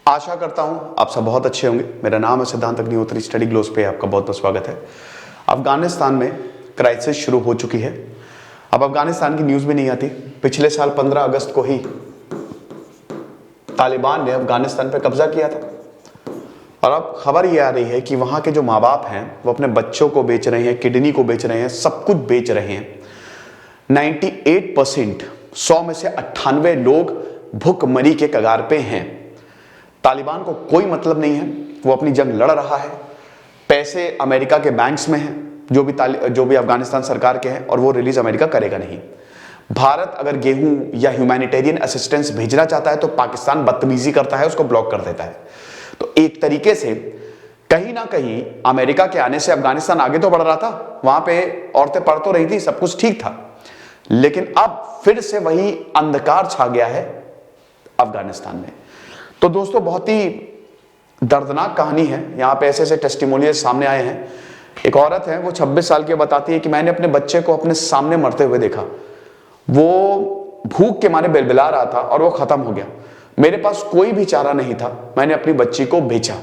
आशा करता हूं आप सब बहुत अच्छे होंगे। मेरा नाम है सिद्धांत अग्निहोत्री, स्टडी ग्लोस पे आपका बहुत बहुत स्वागत है। अफगानिस्तान में क्राइसिस शुरू हो चुकी है। अब अफगानिस्तान की न्यूज़ भी नहीं आती। पिछले साल 15 अगस्त को ही तालिबान ने अफगानिस्तान पर कब्जा किया था और अब खबर ये आ रही है कि वहां के जो माँ बाप हैं वो अपने बच्चों को बेच रहे हैं, किडनी को बेच रहे हैं, सब कुछ बेच रहे हैं। 98% 100 में से 98 लोग भुखमरी के कगार पे हैं। तालिबान को कोई मतलब नहीं है, वो अपनी जंग लड़ रहा है। पैसे अमेरिका के बैंक्स में हैं, जो भी अफगानिस्तान सरकार के हैं, और वो रिलीज अमेरिका करेगा नहीं। भारत अगर गेहूं या ह्यूमैनिटेरियन असिस्टेंस भेजना चाहता है तो पाकिस्तान बदतमीजी करता है, उसको ब्लॉक कर देता है। तो एक तरीके से कहीं ना कहीं अमेरिका के आने से अफगानिस्तान आगे तो बढ़ रहा था, वहां पे औरतें पढ़ तो रही थी, सब कुछ ठीक था, लेकिन अब फिर से वही अंधकार छा गया है अफगानिस्तान में। तो दोस्तों, बहुत ही दर्दनाक कहानी है। यहां पे ऐसे ऐसे टेस्टिमोनियल सामने आए हैं। एक औरत है, वो 26 साल की बताती है कि मैंने अपने बच्चे को अपने सामने मरते हुए देखा। वो भूख के मारे बिलबिला रहा था और वो खत्म हो गया। मेरे पास कोई भी चारा नहीं था, मैंने अपनी बच्ची को बेचा,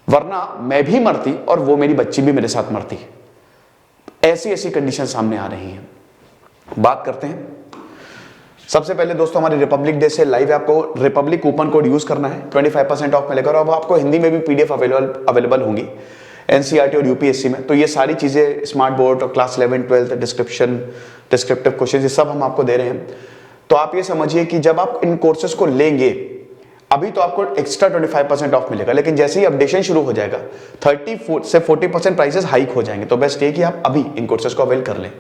वरना मैं भी मरती और वो मेरी बच्ची भी मेरे साथ मरती। ऐसी ऐसी कंडीशन सामने आ रही हैं। बात करते हैं। सबसे पहले दोस्तों, हमारे रिपब्लिक डे से लाइव आपको रिपब्लिक कूपन कोड यूज करना है, 25% ऑफ मिलेगा। और अब आपको हिंदी में भी पीडीएफ अवेलेबल होंगी एनसीईआरटी और यूपीएससी में। तो ये सारी चीजें, स्मार्ट बोर्ड और क्लास 11, 12, डिस्क्रिप्शन, डिस्क्रिप्टिव क्वेश्चन, ये सब हम आपको दे रहे हैं। तो आप ये समझिए कि जब आप इन कोर्सेज को लेंगे, अभी तो आपको एक्स्ट्रा 25% ऑफ मिलेगा, लेकिन जैसे ही अपडेशन शुरू हो जाएगा 30 से 40% प्राइसेस हाइक हो जाएंगे। तो बेस्ट ये कि आप अभी इन कोर्सेज को अवेल कर लें।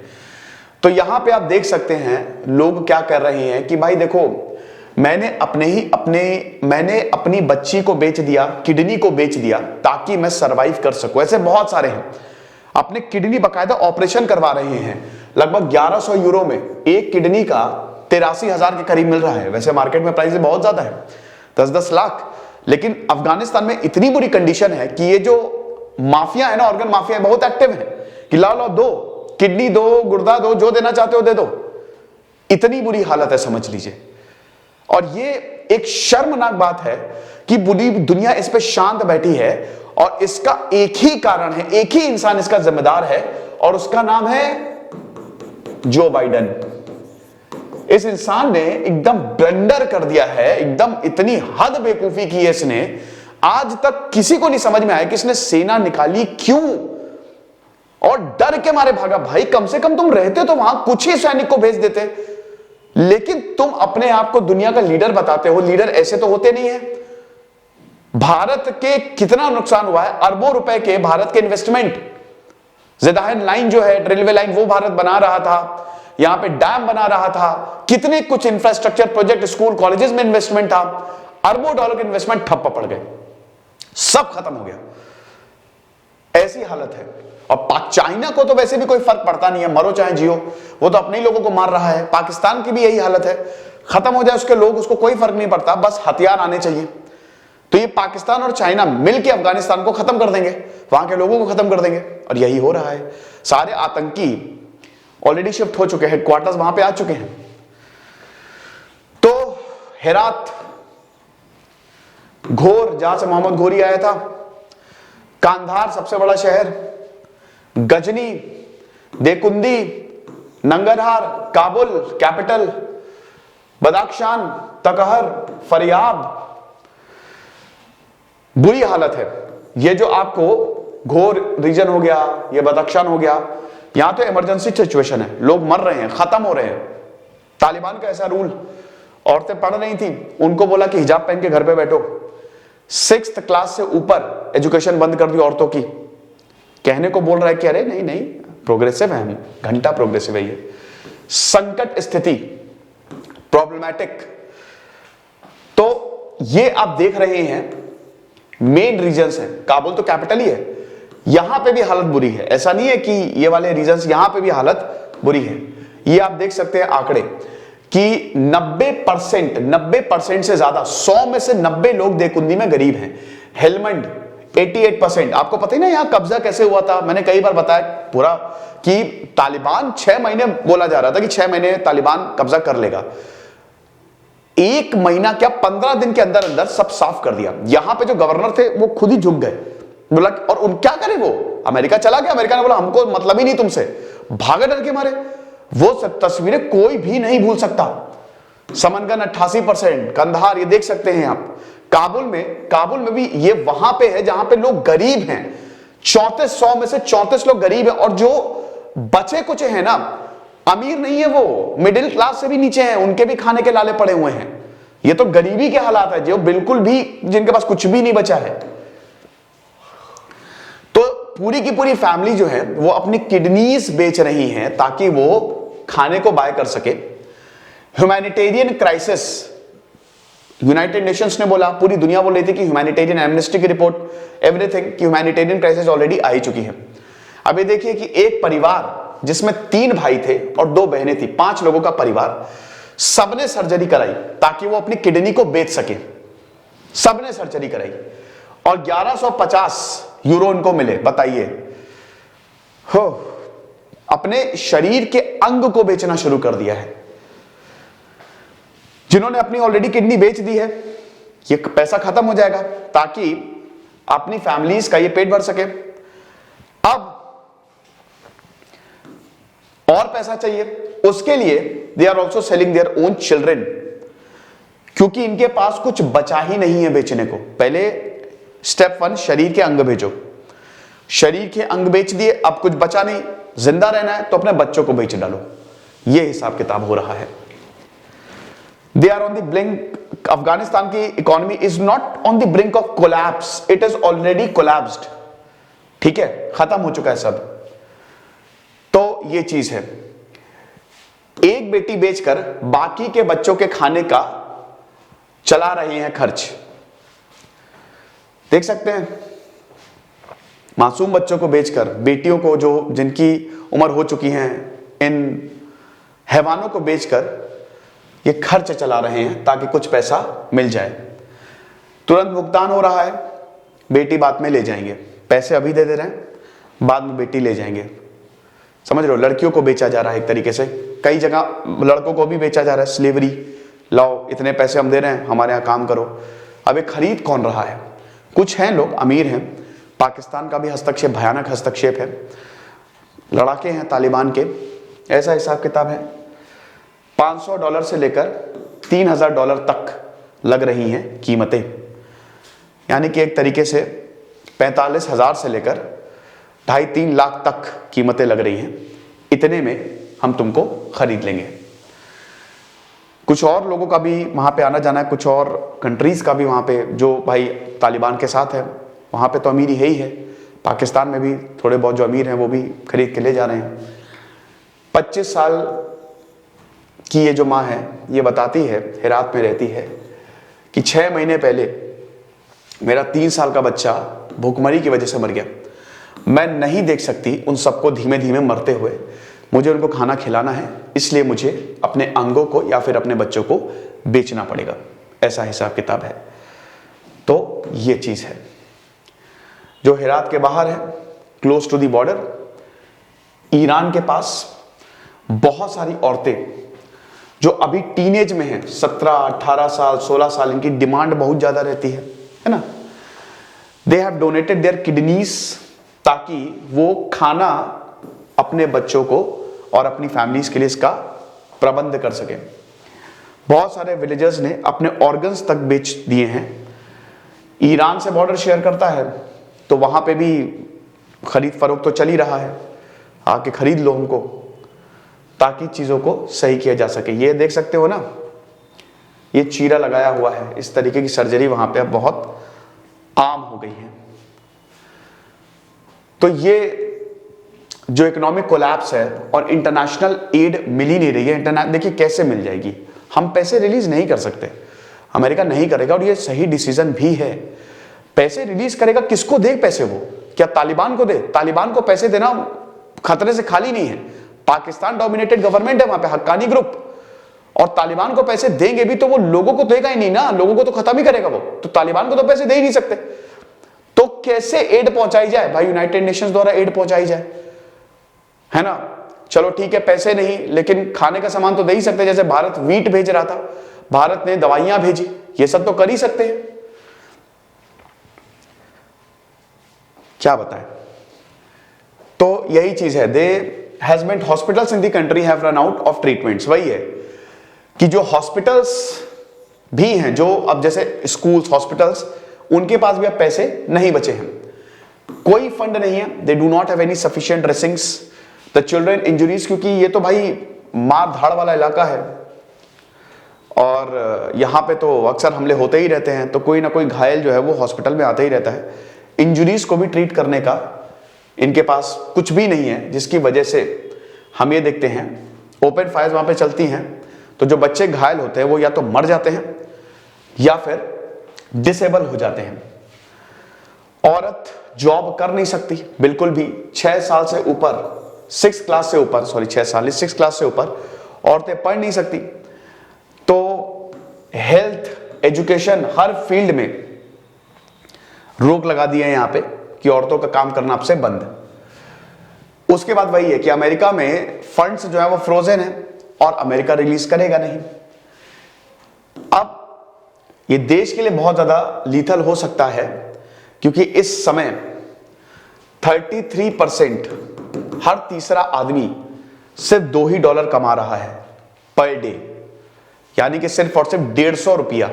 तो यहां पे आप देख सकते हैं लोग क्या कर रहे हैं कि भाई देखो, मैंने अपनी बच्ची को बेच दिया, किडनी को बेच दिया ताकि मैं सरवाइव कर सकूं। ऐसे बहुत सारे हैं, अपने किडनी बकायदा ऑपरेशन करवा रहे हैं। लगभग 1100 यूरो में एक किडनी का 83,000 के करीब मिल रहा है। वैसे मार्केट में प्राइस बहुत ज्यादा है, 10-10 लाख। लेकिन अफगानिस्तान में इतनी बुरी कंडीशन है कि ये जो माफिया है ना, ऑर्गन माफिया, बहुत एक्टिव है कि लाओ दो, किडनी दो, गुर्दा दो, जो देना चाहते हो दे दो। इतनी बुरी हालत है, समझ लीजिए। और ये एक शर्मनाक बात है कि पूरी दुनिया इस पे शांत बैठी है, और इसका एक ही कारण है, एक ही इंसान इसका जिम्मेदार है, और उसका नाम है जो बाइडेन। इस इंसान ने एकदम ब्लंडर कर दिया है, एकदम इतनी हद बेवकूफी की है इसने। आज तक किसी को नहीं समझ में आया कि इसने सेना निकाली क्यों, और डर के मारे भागा। भाई कम से कम तुम रहते तो वहां कुछ ही सैनिक को भेज देते, लेकिन तुम अपने आप को दुनिया का लीडर बताते हो। लीडर ऐसे तो होते नहीं है। भारत के कितना नुकसान हुआ है, अरबों रुपए के भारत के इन्वेस्टमेंट। ज़ेदाहिन लाइन जो है, रेलवे लाइन, वो भारत बना रहा था, यहां पे डैम बना रहा था, कितने कुछ इंफ्रास्ट्रक्चर प्रोजेक्ट, स्कूल कॉलेजेस में इन्वेस्टमेंट था। अरबों डॉलर के इन्वेस्टमेंट ठप्प पड़ गए, सब खत्म हो गया। ऐसी हालत है। और चाइना को तो वैसे भी कोई फर्क पड़ता नहीं है, मरो चाहे जियो, वो तो अपने ही लोगों को मार रहा है। पाकिस्तान की भी यही हालत है, खत्म हो जाए उसके लोग, उसको कोई फर्क नहीं पड़ता, बस हथियार आने चाहिए। तो ये पाकिस्तान और चाइना मिलकर अफगानिस्तान को खत्म कर देंगे, वहां के लोगों को खत्म कर देंगे, और यही हो रहा है। सारे आतंकी ऑलरेडी शिफ्ट हो चुके हैं, हेडक्वार्टर्स वहां पे आ चुके हैं। तो हेरात, घोर, जहां से मोहम्मद घोरी आया था, कांधार सबसे बड़ा शहर, गजनी, देकुंदी, नंगरहार, काबुल कैपिटल, बदाख्शान, तकहर, फरियाब, बुरी हालत है। ये जो आपको घोर रीजन हो गया, ये बदाख्शान हो गया, यहां तो इमरजेंसी सिचुएशन है, लोग मर रहे हैं, खत्म हो रहे हैं। तालिबान का ऐसा रूल, औरतें पढ़ रही थी, उनको बोला कि हिजाब पहन के घर पे बैठो। 6th क्लास से ऊपर एजुकेशन बंद कर दी औरतों की। कहने को बोल रहा है कि अरे नहीं नहीं, प्रोग्रेसिव है हम, घंटा प्रोग्रेसिव है ये। संकट स्थिति, प्रॉब्लमैटिक। तो ये आप देख रहे हैं मेन रीजन्स हैं। काबुल तो कैपिटल ही है, यहां पे भी हालत बुरी है। ऐसा नहीं है कि ये वाले रीजन्स, यहां पे भी हालत बुरी है। ये आप देख सकते हैं आंकड़े कि 90% से ज्यादा, 100 में से 90 लोग देकुंदी में गरीब हैं। हेलमंड 88%। आपको पता ही ना यहां कब्जा कैसे हुआ था, मैंने कई बार बताया पूरा कि तालिबान 6 महीने बोला जा रहा था कि 6 महीने तालिबान कब्जा कर लेगा। 1 महीना क्या 15 दिन के अंदर अंदर सब साफ कर दिया। यहां पे जो गवर्नर थे वो खुद ही झुक गए, बोला और उन क्या करे, वो अमेरिका चला गया। अमेरिका ने बोला हमको मतलब ही नहीं तुमसे, भागे डर के मारे। वो सब तस्वीरें कोई भी नहीं भूल सकता। समनगन 88%, कंधार ये देख सकते हैं आप। काबुल में भी ये वहां पे है जहां पे लोग गरीब हैं। 3400 में से 34 लोग गरीब हैं, और जो बचे कुछ हैं ना, अमीर नहीं है, वो मिडिल क्लास से भी नीचे हैं, उनके भी खाने के लाले पड़े हुए हैं। ये तो गरीबी के हालात है, जो बिल्कुल भी, जिनके पास कुछ भी नहीं बचा है। तो पूरी की पूरी फैमिली जो है वो अपनी किडनीज बेच रही है ताकि वो खाने को बाय कर सके। ह्यूमैनिटेरियन क्राइसिस, यूनाइटेड नेशंस ने बोला, पूरी दुनिया बोल रही थी कि ह्यूमैनिटेरियन एमनेस्टी की रिपोर्ट, एवरीथिंग, कि ह्यूमैनिटेरियन क्राइसिस ऑलरेडी आई चुकी है। अब ये देखिए कि एक परिवार जिसमें 3 भाई थे और 2 बहनें थी, 5 लोगों का परिवार, सबने सर्जरी कराई ताकि वो अपनी किडनी को बेच सके। सबने सर्जरी कराई और 1150 यूरो इनको मिले। बताइए, हो अपने शरीर के अंग को बेचना शुरू कर दिया है। जिन्होंने अपनी ऑलरेडी किडनी बेच दी है, ये पैसा खत्म हो जाएगा ताकि अपनी फैमिलीज का ये पेट भर सके। अब और पैसा चाहिए, उसके लिए they are also selling their own children, क्योंकि इनके पास कुछ बचा ही नहीं है बेचने को। पहले स्टेप 1 शरीर के अंग भेजो, शरीर के अंग बेच दिए, अब कुछ बचा नहीं, जिंदा रहना है तो अपने बच्चों को बेच डालो। यह हिसाब किताब हो रहा है। They are on the brink, Afghanistan की economy is not on the brink of collapse, it is already collapsed. ठीक है, खत्म हो चुका है सब। तो ये चीज है, एक बेटी बेचकर बाकी के बच्चों के खाने का चला रहे हैं खर्च। देख सकते हैं, मासूम बच्चों को बेचकर, बेटियों को जो जिनकी उम्र हो चुकी है, इन हैवानों को बेचकर ये खर्च चला रहे हैं ताकि कुछ पैसा मिल जाए। तुरंत भुगतान हो रहा है, बेटी बाद में ले जाएंगे, पैसे अभी दे रहे हैं, बाद में बेटी ले जाएंगे। समझ रहे हो, लड़कियों को बेचा जा रहा है एक तरीके से। कई जगह लड़कों को भी बेचा जा रहा है, स्लेवरी, लाओ इतने पैसे हम दे रहे हैं, हमारे यहाँ काम करो। अब ये खरीद कौन रहा है? कुछ हैं लोग अमीर हैं। पाकिस्तान का भी हस्तक्षेप, भयानक हस्तक्षेप है, लड़ाके हैं तालिबान के। ऐसा हिसाब किताब है, $500 से लेकर $3000 तक लग रही हैं कीमतें, यानी कि एक तरीके से 45,000 से लेकर 2.5-3 लाख तक कीमतें लग रही हैं। इतने में हम तुमको खरीद लेंगे। कुछ और लोगों का भी वहां पे आना जाना है, कुछ और कंट्रीज का भी वहां पे, जो भाई तालिबान के साथ है वहां पे तो अमीरी है ही है। पाकिस्तान में भी थोड़े बहुत जो अमीर हैं वो भी खरीद के ले जा रहे हैं। 25 साल की ये जो माँ है, ये बताती है, हेरात में रहती है, कि 6 महीने पहले मेरा 3 साल का बच्चा भूखमरी की वजह से मर गया। मैं नहीं देख सकती उन सबको धीमे धीमे मरते हुए, मुझे उनको खाना खिलाना है, इसलिए मुझे अपने अंगों को या फिर अपने बच्चों को बेचना पड़ेगा। ऐसा हिसाब किताब है। तो ये चीज है जो हेरात के बाहर है, close to the border, Iran के पास बहुत सारी औरतें जो अभी टीनेज में हैं, 17, 18 साल, 16 साल, इनकी डिमांड बहुत ज्यादा रहती है ना। They have donated their kidneys ताकि वो खाना अपने बच्चों को और अपनी फैमिलीज के लिए इसका प्रबंध कर सके। बहुत सारे विलेजर्स ने अपने ऑर्गन्स तक बेच दिए हैं। ईरान से बॉर्डर शेयर करता है तो वहां पे भी खरीद फरोख्त तो चल ही रहा है, आके खरीद लो हमको, ताकि चीजों को सही किया जा सके। ये देख सकते हो ना, ये चीरा लगाया हुआ है। इस तरीके की सर्जरी वहां पे अब बहुत आम हो गई है। तो ये जो इकोनॉमिक कोलैप्स है और इंटरनेशनल एड मिल ही नहीं रही है। देखिए कैसे मिल जाएगी, हम पैसे रिलीज नहीं कर सकते, अमेरिका नहीं करेगा, और ये सही डिसीजन भी है। पैसे रिलीज करेगा, किसको दे पैसे? वो क्या तालिबान को दे? तालिबान को पैसे देना खतरे से खाली नहीं है। पाकिस्तान डोमिनेटेड गवर्नमेंट है वहां पे, हक्कानी ग्रुप, और तालिबान को पैसे देंगे भी तो वो लोगों को देगा ही नहीं ना, लोगों को तो खत्म ही करेगा वो। तो तालिबान को तो पैसे दे ही नहीं सकते। तो कैसे एड पहुंचाई जाए भाई? यूनाइटेड नेशंस द्वारा एड पहुंचाई जाए, है ना। चलो ठीक है, पैसे नहीं, लेकिन खाने का सामान तो दे ही सकते। जैसे भारत वीट भेज रहा था, भारत ने दवाइयां भेजी, ये सब तो कर ही सकते हैं। क्या बताएं? तो यही चीज है, they has meant hospitals in the country have run out of treatments. वही है कि जो हॉस्पिटल्स भी हैं, जो अब जैसे स्कूल्स, हॉस्पिटल्स, उनके पास भी अब पैसे नहीं बचे हैं, कोई फंड नहीं है। They do not have any sufficient dressings, the children injuries, क्योंकि ये तो भाई मार धाड़ वाला इलाका है और यहां पे तो अक्सर हमले होते ही रहते हैं, तो कोई ना कोई घायल जो है वो हॉस्पिटल में आता ही रहता है। इंजरीज को भी ट्रीट करने का इनके पास कुछ भी नहीं है, जिसकी वजह से हम ये देखते हैं ओपन फायर्स वहां पे चलती हैं, तो जो बच्चे घायल होते हैं वो या तो मर जाते हैं या फिर डिसेबल हो जाते हैं। औरत जॉब कर नहीं सकती बिल्कुल भी, 6 साल से ऊपर, 6 क्लास से ऊपर, सॉरी 6 साल, 6 क्लास से ऊपर औरतें पढ़ नहीं सकती। तो हेल्थ, एजुकेशन, हर फील्ड में रोक लगा दी है यहां पे कि औरतों का काम करना आपसे बंद। उसके बाद वही है कि अमेरिका में फंड्स जो है वो फ्रोजन है और अमेरिका रिलीज करेगा नहीं। अब ये देश के लिए बहुत ज्यादा लीथल हो सकता है, क्योंकि इस समय 33% हर तीसरा आदमी सिर्फ $2 कमा रहा है पर डे, यानी कि सिर्फ और सिर्फ 150 रुपया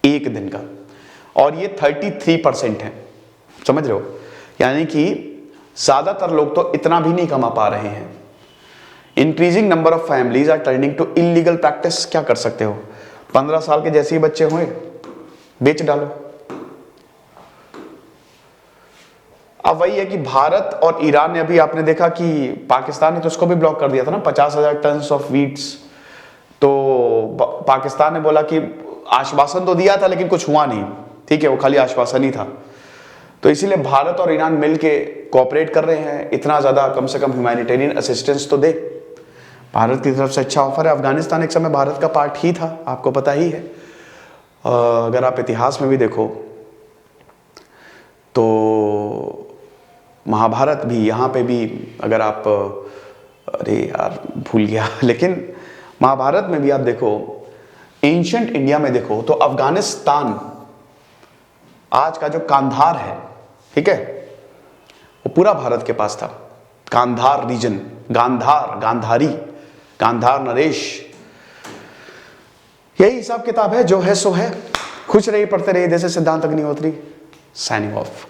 एक दिन का, और ये 33% है। समझ रहे हो? यानी कि ज्यादातर लोग तो इतना भी नहीं कमा पा रहे हैं। Increasing number of families are turning to illegal practice. क्या कर सकते हो? 15 साल के जैसे ही बच्चे हुए बेच डालो। अब वही है कि भारत और ईरान ने, अभी आपने देखा कि पाकिस्तान ने तो उसको भी ब्लॉक कर दिया था ना, 50,000 टन ऑफ वीट्स। तो पाकिस्तान ने बोला कि आश्वासन तो दिया था लेकिन कुछ हुआ नहीं, ठीक है, वो खाली आश्वासन ही था। तो इसीलिए भारत और ईरान मिलके कोऑपरेट कर रहे हैं, इतना ज्यादा कम से कम ह्यूमैनिटेरियन असिस्टेंस तो दे। भारत की तरफ से अच्छा ऑफर है। अफगानिस्तान एक समय भारत का पार्ट ही था, आपको पता ही है। अगर आप इतिहास में भी देखो तो महाभारत भी, यहाँ पे भी अगर आप, अरे यार भूल गया, लेकिन महाभारत में भी आप देखो, एंशिएंट इंडिया में देखो तो अफगानिस्तान, आज का जो कांधार है, ठीक है, वो पूरा भारत के पास था। कांधार रीजन, गांधार, गांधारी, गांधार नरेश। यही हिसाब किताब है, जो है सो है। खुश रहिए, पढ़ते रहिए। जैसे सिद्धांत अग्निहोत्री, साइनिंग ऑफ।